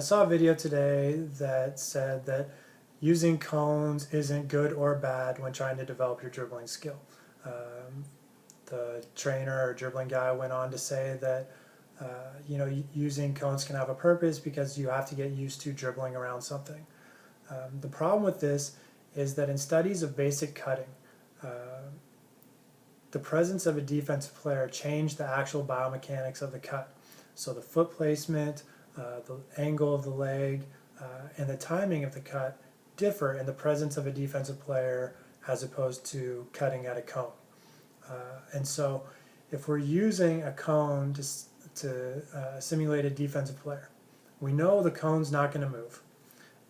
I saw a video today that said that using cones isn't good or bad when trying to develop your dribbling skill. The trainer or dribbling guy went on to say that using cones can have a purpose because you have to get used to dribbling around something. The problem with this is that in studies of basic cutting, the presence of a defensive player changed the actual biomechanics of the cut. So the foot placement, the angle of the leg, and the timing of the cut differ in the presence of a defensive player as opposed to cutting at a cone. And so if we're using a cone to simulate a defensive player, we know the cone's not going to move.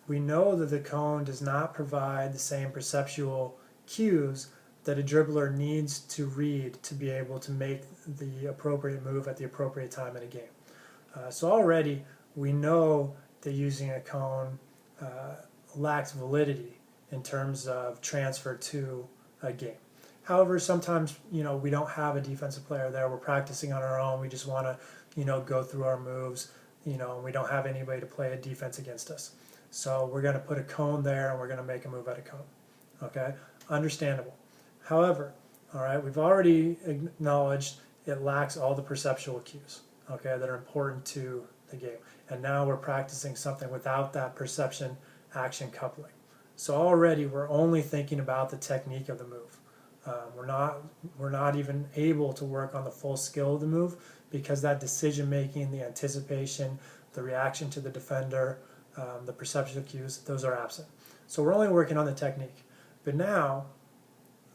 We know that the cone does not provide the same perceptual cues that a dribbler needs to read to be able to make the appropriate move at the appropriate time in a game. So already we know that using a cone lacks validity in terms of transfer to a game. However, sometimes we don't have a defensive player there. We're practicing on our own. We just want to go through our moves. We don't have anybody to play a defense against us. So we're going to put a cone there and we're going to make a move at a cone. Okay, understandable. However, all right, we've already acknowledged it lacks all the perceptual cues, okay, that are important to the game. And now we're practicing something without that perception action coupling. So already we're only thinking about the technique of the move. We're not even able to work on the full skill of the move because that decision making, the anticipation, the reaction to the defender, the perceptual cues, those are absent. So we're only working on the technique. But now,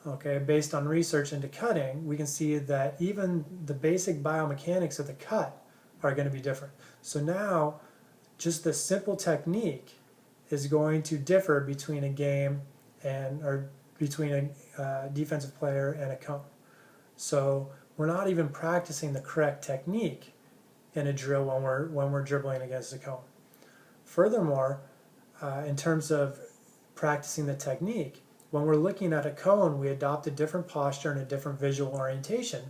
okay, based on research into cutting, we can see that even the basic biomechanics of the cut are going to be different. So now, just the simple technique is going to differ between a game or between a defensive player and a cone. So we're not even practicing the correct technique in a drill when we're dribbling against a cone. Furthermore, in terms of practicing the technique, when we're looking at a cone, we adopt a different posture and a different visual orientation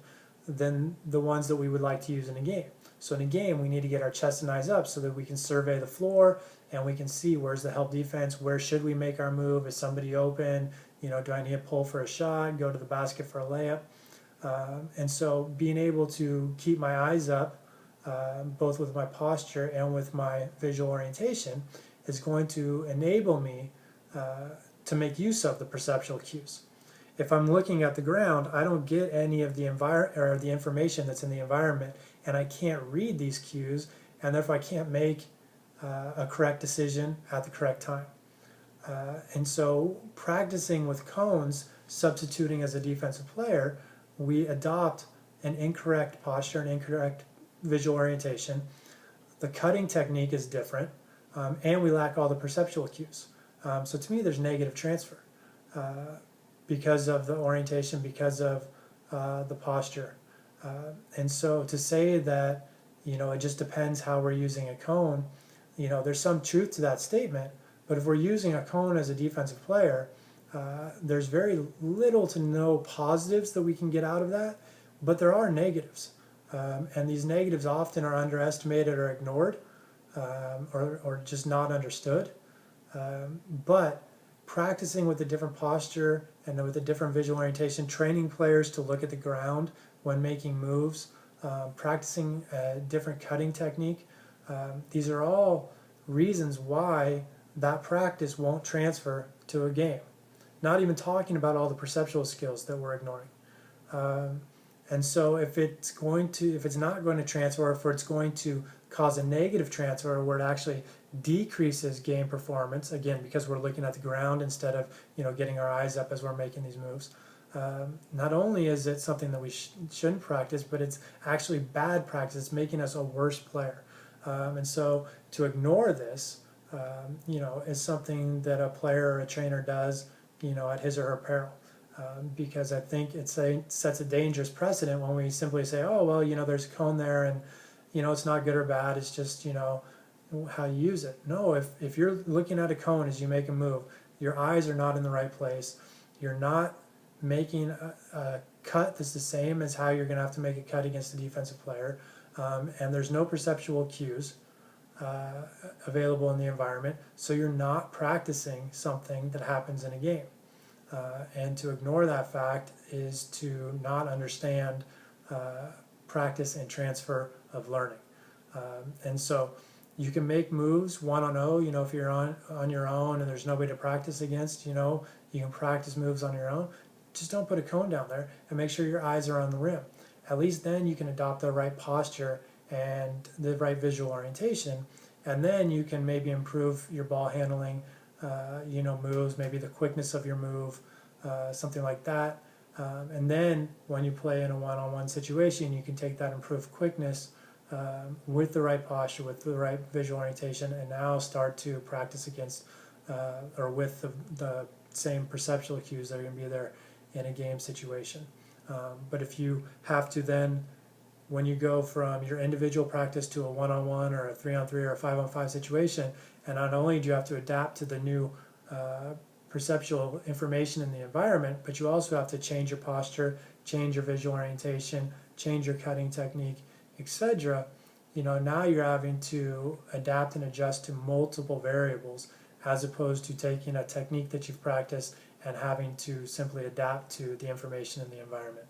than the ones that we would like to use in a game. So in a game, we need to get our chest and eyes up so that we can survey the floor and we can see where's the help defense, where should we make our move, is somebody open, do I need to pull for a shot, go to the basket for a layup. And so being able to keep my eyes up, both with my posture and with my visual orientation, is going to enable me to make use of the perceptual cues. If I'm looking at the ground, I don't get any of the the information that's in the environment, and I can't read these cues, and therefore I can't make a correct decision at the correct time. And so practicing with cones, substituting as a defensive player, we adopt an incorrect posture, an incorrect visual orientation. The cutting technique is different, and we lack all the perceptual cues. So to me, there's negative transfer because of the orientation, because of the posture. And so to say that, it just depends how we're using a cone, there's some truth to that statement, but if we're using a cone as a defensive player, there's very little to no positives that we can get out of that, but there are negatives. And these negatives often are underestimated or ignored or just not understood. But practicing with a different posture and with a different visual orientation, training players to look at the ground when making moves, practicing a different cutting technique, these are all reasons why that practice won't transfer to a game. Not even talking about all the perceptual skills that we're ignoring. And so if it's not going to transfer, or if it's going to cause a negative transfer where it actually decreases game performance, again, because we're looking at the ground instead of getting our eyes up as we're making these moves, not only is it something that we shouldn't practice, but it's actually bad practice. It's making us a worse player. And so to ignore this, is something that a player or a trainer does, at his or her peril. Because I think it sets a dangerous precedent when we simply say, oh, well, there's a cone there and, it's not good or bad. It's just, how you use it. No, if you're looking at a cone as you make a move, your eyes are not in the right place. You're not making a cut that's the same as how you're going to have to make a cut against a defensive player. And there's no perceptual cues. available in the environment, so you're not practicing something that happens in a game. And to ignore that fact is to not understand practice and transfer of learning. And so you can make moves one-on-oh, if you're on your own and there's nobody to practice against, you can practice moves on your own. Just don't put a cone down there and make sure your eyes are on the rim. At least then you can adopt the right posture and the right visual orientation, and then you can maybe improve your ball handling, moves, maybe the quickness of your move, something like that. And then when you play in a one-on-one situation, you can take that improved quickness with the right posture, with the right visual orientation, and now start to practice against or with the same perceptual cues that are going to be there in a game situation. But if you have to then, when you go from your individual practice to a one-on-one or a 3-on-3 or a 5-on-5 situation, and not only do you have to adapt to the new perceptual information in the environment, but you also have to change your posture, change your visual orientation, change your cutting technique, etc. Now you're having to adapt and adjust to multiple variables, as opposed to taking a technique that you've practiced and having to simply adapt to the information in the environment.